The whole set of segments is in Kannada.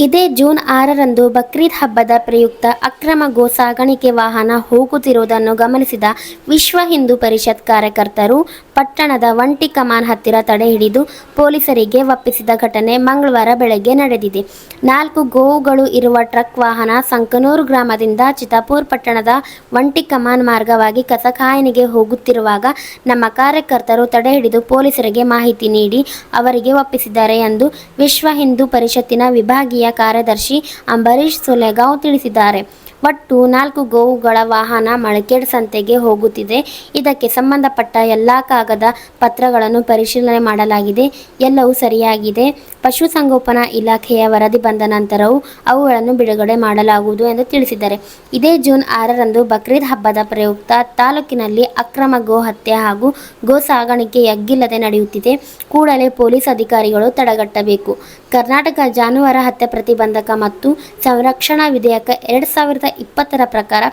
ಇದೇ ಜೂನ್ 6ರಂದು ಬಕ್ರೀದ್ ಹಬ್ಬದ ಪ್ರಯುಕ್ತ ಅಕ್ರಮ ಗೋ ಸಾಗಾಣಿಕೆ ವಾಹನ ಹೋಗುತ್ತಿರುವುದನ್ನು ಗಮನಿಸಿದ ವಿಶ್ವ ಹಿಂದೂ ಪರಿಷತ್ ಕಾರ್ಯಕರ್ತರು ಪಟ್ಟಣದ ಒಂಟಿ ಕಮಾನ್ ಹತ್ತಿರ ತಡೆ ಹಿಡಿದು ಪೊಲೀಸರಿಗೆ ಒಪ್ಪಿಸಿದ ಘಟನೆ ಮಂಗಳವಾರ ಬೆಳಗ್ಗೆ ನಡೆದಿದೆ. 4 ಗೋವುಗಳು ಇರುವ ಟ್ರಕ್ ವಾಹನ ಸಂಕನೂರು ಗ್ರಾಮದಿಂದ ಚಿತ್ತಾಪುರ ಪಟ್ಟಣದ ಒಂಟಿ ಕಮಾನ್ ಮಾರ್ಗವಾಗಿ ಕಸಖಾಯನಿಗೆ ಹೋಗುತ್ತಿರುವಾಗ ನಮ್ಮ ಕಾರ್ಯಕರ್ತರು ತಡೆ ಹಿಡಿದು ಪೊಲೀಸರಿಗೆ ಮಾಹಿತಿ ನೀಡಿ ಅವರಿಗೆ ಒಪ್ಪಿಸಿದ್ದಾರೆ ಎಂದು ವಿಶ್ವ ಹಿಂದೂ ಪರಿಷತ್ತಿನ ವಿಭಾಗೀಯ ಕಾರ್ಯದರ್ಶಿ ಅಂಬರೀಶ್ ಸುಲೇಗಾಂವ್ ತಿಳಿಸಿದ್ದಾರೆ. ಒಟ್ಟು 4 ಗೋವುಗಳ ವಾಹನ ಮಳಖೇಡ್ ಸಂತೆಗೆ ಹೋಗುತ್ತಿದೆ. ಇದಕ್ಕೆ ಸಂಬಂಧಪಟ್ಟ ಎಲ್ಲ ಕಾಗದ ಪತ್ರಗಳನ್ನು ಪರಿಶೀಲನೆ ಮಾಡಲಾಗಿದೆ. ಎಲ್ಲವೂ ಸರಿಯಾಗಿದೆ. ಪಶುಸಂಗೋಪನಾ ಇಲಾಖೆಯ ವರದಿ ಬಂದ ನಂತರವೂ ಅವುಗಳನ್ನು ಬಿಡುಗಡೆ ಮಾಡಲಾಗುವುದು ಎಂದು ತಿಳಿಸಿದ್ದಾರೆ. ಇದೇ ಜೂನ್ 6ರಂದು ಬಕ್ರೀದ್ ಹಬ್ಬದ ಪ್ರಯುಕ್ತ ತಾಲೂಕಿನಲ್ಲಿ ಅಕ್ರಮ ಗೋ ಹತ್ಯೆ ಹಾಗೂ ಗೋ ಸಾಗಾಣಿಕೆ ಎಗ್ಗಿಲ್ಲದೆ ನಡೆಯುತ್ತಿದೆ. ಕೂಡಲೇ ಪೊಲೀಸ್ ಅಧಿಕಾರಿಗಳು ತಡೆಗಟ್ಟಬೇಕು. ಕರ್ನಾಟಕ ಜಾನುವಾರು ಹತ್ಯೆ ಪ್ರತಿಬಂಧಕ ಮತ್ತು ಸಂರಕ್ಷಣಾ ವಿಧೇಯಕ 2020ರ ಪ್ರಕಾರ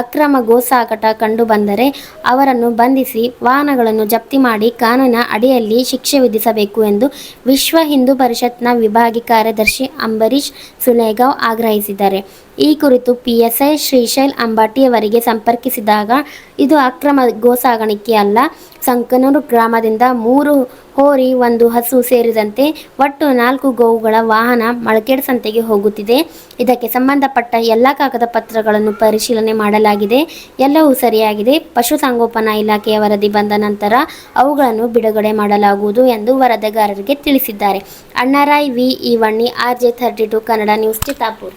ಅಕ್ರಮ ಗೋ ಸಾಗಾಟ ಕಂಡುಬಂದರೆ ಅವರನ್ನು ಬಂಧಿಸಿ ವಾಹನಗಳನ್ನು ಜಪ್ತಿ ಮಾಡಿ ಕಾನೂನಿನ ಅಡಿಯಲ್ಲಿ ಶಿಕ್ಷೆ ವಿಧಿಸಬೇಕು ಎಂದು ವಿಶ್ವ ಹಿಂದೂ ಪರಿಷತ್ನ ವಿಭಾಗೀಯ ಕಾರ್ಯದರ್ಶಿ ಅಂಬರೀಶ್ ಸುಲೇಗಾಂವ್ ಆಗ್ರಹಿಸಿದ್ದಾರೆ. ಈ ಕುರಿತು ಪಿಎಸ್ಐ ಶ್ರೀಶೈಲ್ ಅಂಬಾಟಿಯವರಿಗೆ ಸಂಪರ್ಕಿಸಿದಾಗ ಇದು ಅಕ್ರಮ ಗೋ ಸಾಗಾಣಿಕೆ ಅಲ್ಲ. ಸಂಕನೂರು ಗ್ರಾಮದಿಂದ 3 ಹೋರಿ 1 ಹಸು ಸೇರಿದಂತೆ ಒಟ್ಟು 4 ಗೋವುಗಳ ವಾಹನ ಮಳಖೇಡ್ ಸಂತೆಗೆ ಹೋಗುತ್ತಿದೆ. ಇದಕ್ಕೆ ಸಂಬಂಧಪಟ್ಟ ಎಲ್ಲ ಕಾಗದ ಪತ್ರಗಳನ್ನು ಪರಿಶೀಲನೆ ಮಾಡಲಾಗಿದೆ. ಎಲ್ಲವೂ ಸರಿಯಾಗಿದೆ. ಪಶುಸಂಗೋಪನಾ ಇಲಾಖೆಯ ವರದಿ ಬಂದ ನಂತರ ಅವುಗಳನ್ನು ಬಿಡುಗಡೆ ಮಾಡಲಾಗುವುದು ಎಂದು ವರದಿಗಾರರಿಗೆ ತಿಳಿಸಿದ್ದಾರೆ. Annaray V Ivanni RJ32 Kannada news Chittapur.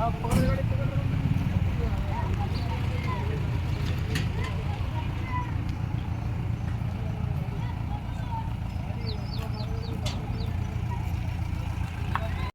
आप